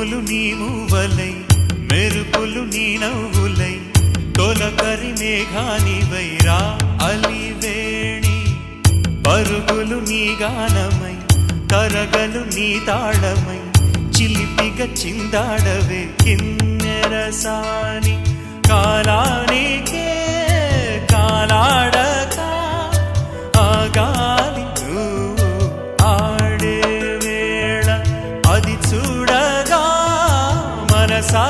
ఉరుములు నీ మూవలై మెరుపులు నీ నవ్వులై తొలకరి మేఘానివై రా అలివేణి పరుగులు నీ గానమై తరగలు నీ తాళమై చిలిపిగా చిందాడవే కిన్నెరసాని కాలానికే కాలాడక ఆగాలి నువ్వు ఆడే వేళ అది చూడగా మనసా